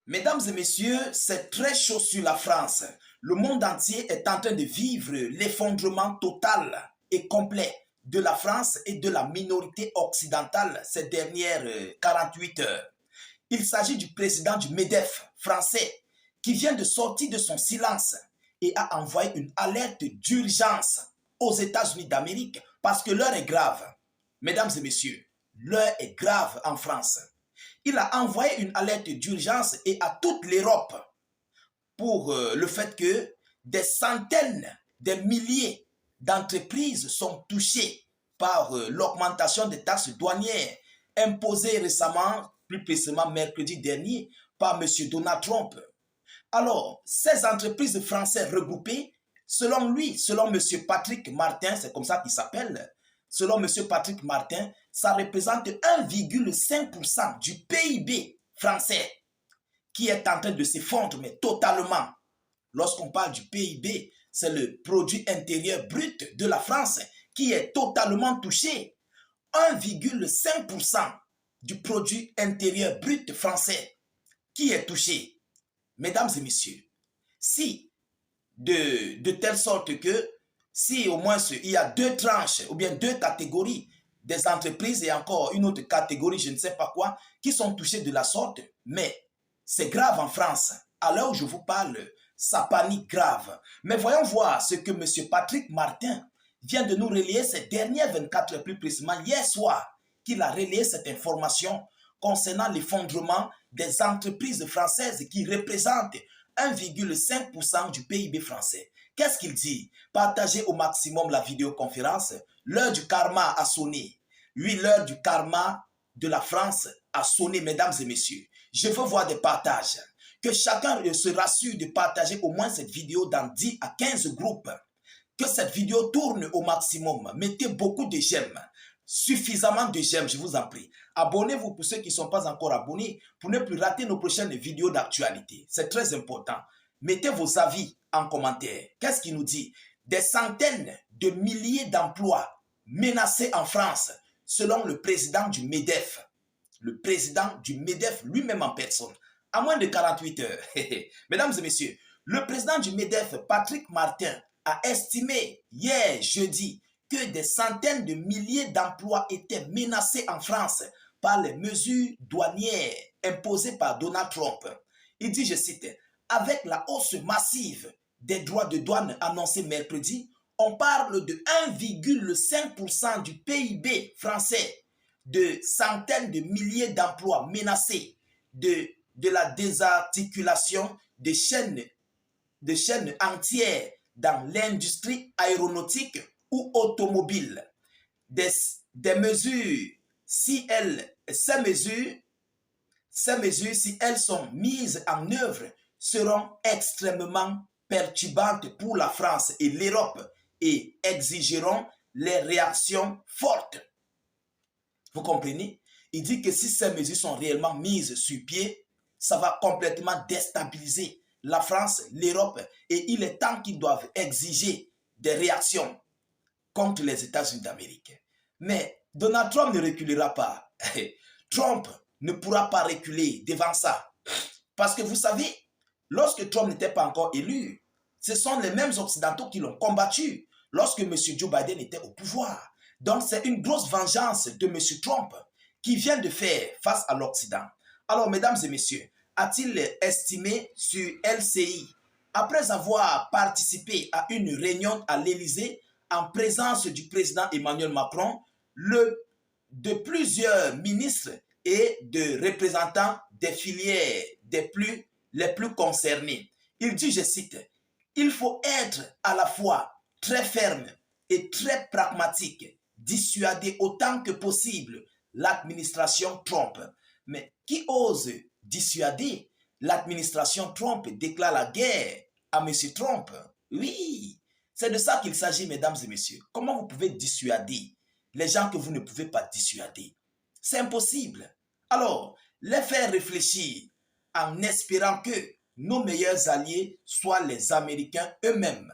Mesdames et messieurs, c'est très chaud sur la France. Le monde entier est en train de vivre l'effondrement total et complet de la France et de la minorité occidentale ces dernières 48 heures. Il s'agit du président du MEDEF français qui vient de sortir de son silence et a envoyé une alerte d'urgence aux États-Unis d'Amérique parce que l'heure est grave. Mesdames et messieurs, l'heure est grave en France. Il a envoyé une alerte d'urgence et à toute l'Europe pour le fait que des centaines, des milliers d'entreprises sont touchées par l'augmentation des taxes douanières imposées récemment, plus précisément mercredi dernier, par M. Donald Trump. Alors, ces entreprises françaises regroupées, selon lui, selon M. Patrick Martin, c'est comme ça qu'il s'appelle, selon M. Patrick Martin, ça représente 1,5% du PIB français qui est en train de s'effondrer, mais totalement. Lorsqu'on parle du PIB, c'est le produit intérieur brut de la France qui est totalement touché. 1,5% du produit intérieur brut français qui est touché. Mesdames et messieurs, si de telle sorte que si au moins il y a deux tranches ou bien deux catégories des entreprises et encore une autre catégorie, je ne sais pas quoi, qui sont touchées de la sorte, mais c'est grave en France. À l'heure où je vous parle, ça panique grave. Mais voyons voir ce que M. Patrick Martin vient de nous relayer ces dernières 24 heures, plus précisément hier soir, qu'il a relayé cette information concernant l'effondrement des entreprises françaises qui représentent 1,5% du PIB français. Qu'est-ce qu'il dit? Partagez au maximum la vidéoconférence. L'heure du karma a sonné. Oui, l'heure du karma de la France a sonné, mesdames et messieurs. Je veux voir des partages. Que chacun se rassure de partager au moins cette vidéo dans 10 à 15 groupes. Que cette vidéo tourne au maximum. Mettez beaucoup de j'aime. Suffisamment de j'aime, je vous en prie. Abonnez-vous pour ceux qui ne sont pas encore abonnés pour ne plus rater nos prochaines vidéos d'actualité. C'est très important. Mettez vos avis en commentaire. Qu'est-ce qu'il nous dit? Des centaines de milliers d'emplois menacés en France, selon le président du MEDEF. Le président du MEDEF lui-même en personne. À moins de 48 heures. Mesdames et messieurs, le président du MEDEF, Patrick Martin, a estimé hier jeudi que des centaines de milliers d'emplois étaient menacés en France par les mesures douanières imposées par Donald Trump. Il dit, je cite, « Avec la hausse massive des droits de douane annoncés mercredi, on parle de 1,5% du PIB français, de centaines de milliers d'emplois menacés, de la désarticulation des chaînes entières dans l'industrie aéronautique ou automobile. Des mesures, si ces mesures, si elles sont mises en œuvre, seront extrêmement perturbantes pour la France et l'Europe et exigeront les réactions fortes. Vous comprenez? Il dit que si ces mesures sont réellement mises sur pied, ça va complètement déstabiliser la France, l'Europe, et il est temps qu'ils doivent exiger des réactions contre les États-Unis d'Amérique. Mais Donald Trump ne reculera pas. Trump ne pourra pas reculer devant ça. Parce que vous savez, lorsque Trump n'était pas encore élu, ce sont les mêmes Occidentaux qui l'ont combattu lorsque M. Joe Biden était au pouvoir. Donc c'est une grosse vengeance de M. Trump qui vient de faire face à l'Occident. Alors, mesdames et messieurs, a-t-il estimé sur LCI, après avoir participé à une réunion à l'Élysée en présence du président Emmanuel Macron, de plusieurs ministres et de représentants des filières les plus concernés. Il dit, je cite, « Il faut être à la fois très ferme et très pragmatique, dissuader autant que possible l'administration Trump. » Mais qui ose dissuader? L'administration Trump déclare la guerre à M. Trump. Oui, c'est de ça qu'il s'agit, mesdames et messieurs. Comment vous pouvez dissuader les gens que vous ne pouvez pas dissuader? C'est impossible. Alors, les faire réfléchir en espérant que nos meilleurs alliés soient les Américains eux-mêmes.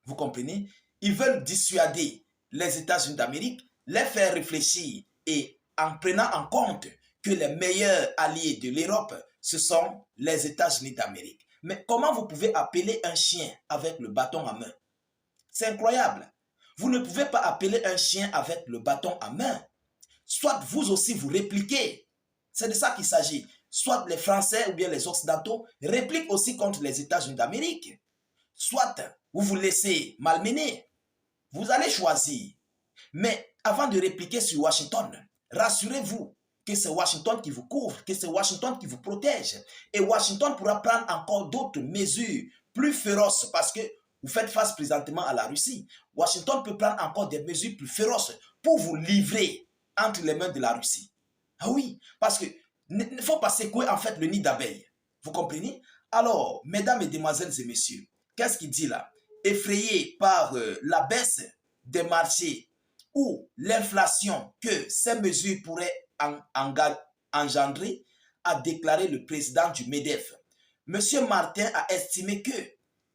Vous comprenez? Ils veulent dissuader les États-Unis d'Amérique, les faire réfléchir et en prenant en compte que les meilleurs alliés de l'Europe ce sont les États-Unis d'Amérique. Mais comment vous pouvez appeler un chien avec le bâton à main? C'est incroyable. Vous ne pouvez pas appeler un chien avec le bâton à main. Soit vous aussi vous répliquez. C'est de ça qu'il s'agit. Soit les Français ou bien les Occidentaux répliquent aussi contre les États-Unis d'Amérique. Soit vous vous laissez malmener. Vous allez choisir. Mais avant de répliquer sur Washington, rassurez-vous que c'est Washington qui vous couvre, que c'est Washington qui vous protège. Et Washington pourra prendre encore d'autres mesures plus féroces parce que vous faites face présentement à la Russie. Washington peut prendre encore des mesures plus féroces pour vous livrer entre les mains de la Russie. Ah oui, parce que il ne faut pas secouer en fait le nid d'abeilles. Vous comprenez? Alors, mesdames, mesdemoiselles et messieurs, qu'est-ce qu'il dit là? Effrayé par la baisse des marchés ou l'inflation que ces mesures pourraient engendrer, a déclaré le président du MEDEF. Monsieur Martin a estimé que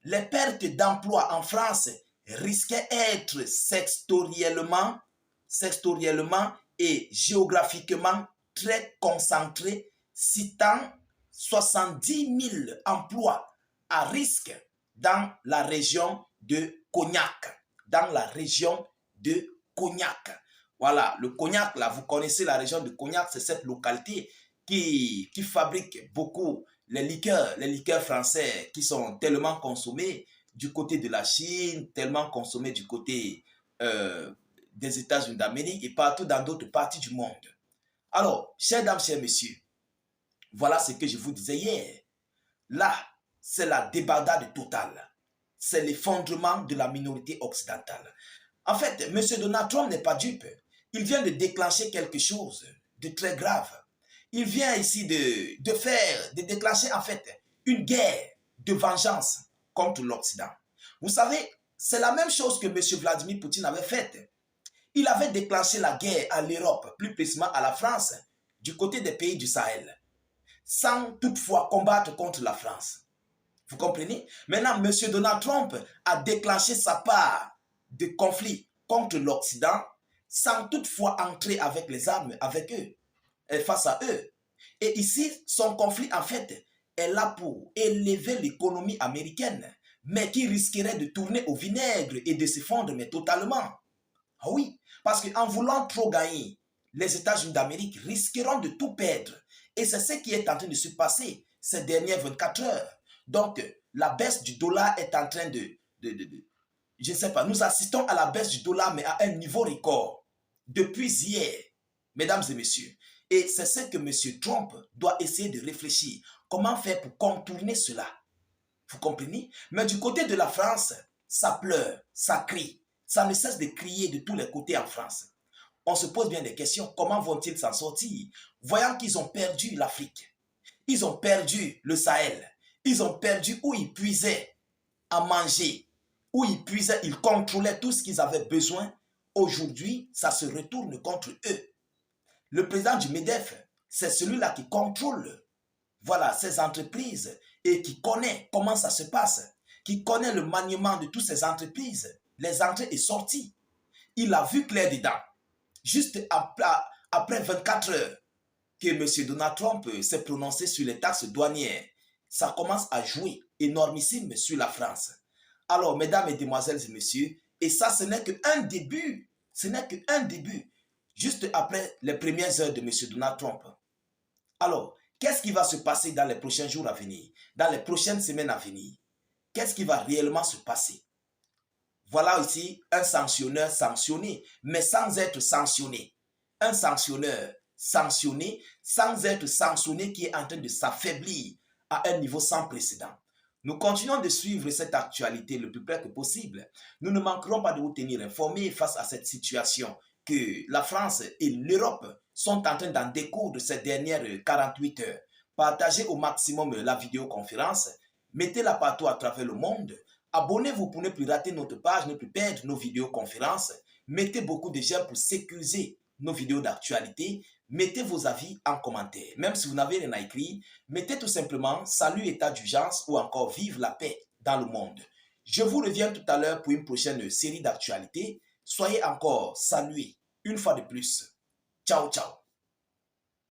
les pertes d'emplois en France risquaient d'être sectoriellement et géographiquement très concentrées, citant 70 000 emplois à risque dans la région de Cognac. Dans la région de Cognac. Voilà, le Cognac, là, vous connaissez la région de Cognac, c'est cette localité qui fabrique beaucoup les liqueurs français qui sont tellement consommés du côté de la Chine, tellement consommés du côté des États-Unis d'Amérique et partout dans d'autres parties du monde. Alors, chers dames, chers messieurs, voilà ce que je vous disais hier. Là, c'est la débandade totale. C'est l'effondrement de la minorité occidentale. En fait, M. Donald Trump n'est pas dupe. Il vient de déclencher quelque chose de très grave. Il vient ici de déclencher en fait une guerre de vengeance contre l'Occident. Vous savez, c'est la même chose que M. Vladimir Poutine avait faite. Il avait déclenché la guerre à l'Europe, plus précisément à la France, du côté des pays du Sahel, sans toutefois combattre contre la France. Vous comprenez? Maintenant, M. Donald Trump a déclenché sa part de conflit contre l'Occident sans toutefois entrer avec les armes avec eux, et face à eux. Et ici, son conflit, en fait, est là pour élever l'économie américaine, mais qui risquerait de tourner au vinaigre et de s'effondrer, mais totalement. Ah oui, parce qu'en voulant trop gagner, les États-Unis d'Amérique risqueront de tout perdre. Et c'est ce qui est en train de se passer ces dernières 24 heures. Donc, la baisse du dollar est en train je ne sais pas, nous assistons à la baisse du dollar, mais à un niveau record. Depuis hier, mesdames et messieurs. Et c'est ce que M. Trump doit essayer de réfléchir. Comment faire pour contourner cela? Vous comprenez? Mais du côté de la France, ça pleure, ça crie. Ça ne cesse de crier de tous les côtés en France. On se pose bien des questions. Comment vont-ils s'en sortir? Voyant qu'ils ont perdu l'Afrique. Ils ont perdu le Sahel. Ils ont perdu où ils puisaient à manger. Où ils puisaient, ils contrôlaient tout ce qu'ils avaient besoin. Aujourd'hui, ça se retourne contre eux. Le président du MEDEF, c'est celui-là qui contrôle, voilà, ces entreprises et qui connaît comment ça se passe, qui connaît le maniement de toutes ces entreprises, les entrées et sorties. Il a vu clair dedans. Juste après 24 heures que M. Donald Trump s'est prononcé sur les taxes douanières, ça commence à jouer énormissime sur la France. Alors, mesdames, mesdemoiselles et messieurs, et ça, ce n'est qu'un début. Ce n'est qu'un début. Juste après les premières heures de M. Donald Trump. Alors, qu'est-ce qui va se passer dans les prochains jours à venir, dans les prochaines semaines à venir? Qu'est-ce qui va réellement se passer? Voilà ici un sanctionneur sanctionné, mais sans être sanctionné. Un sanctionneur sanctionné, sans être sanctionné, qui est en train de s'affaiblir à un niveau sans précédent. Nous continuons de suivre cette actualité le plus près que possible. Nous ne manquerons pas de vous tenir informés face à cette situation que la France et l'Europe sont en train d'en découdre ces dernières 48 heures. Partagez au maximum la vidéoconférence, mettez-la partout à travers le monde. Abonnez-vous pour ne plus rater notre page, ne plus perdre nos vidéoconférences. Mettez beaucoup de j'aime pour sécuriser nos vidéos d'actualité. Mettez vos avis en commentaire. Même si vous n'avez rien à écrire, mettez tout simplement salut état d'urgence ou encore vive la paix dans le monde. Je vous reviens tout à l'heure pour une prochaine série d'actualités. Soyez encore salués une fois de plus. Ciao, ciao.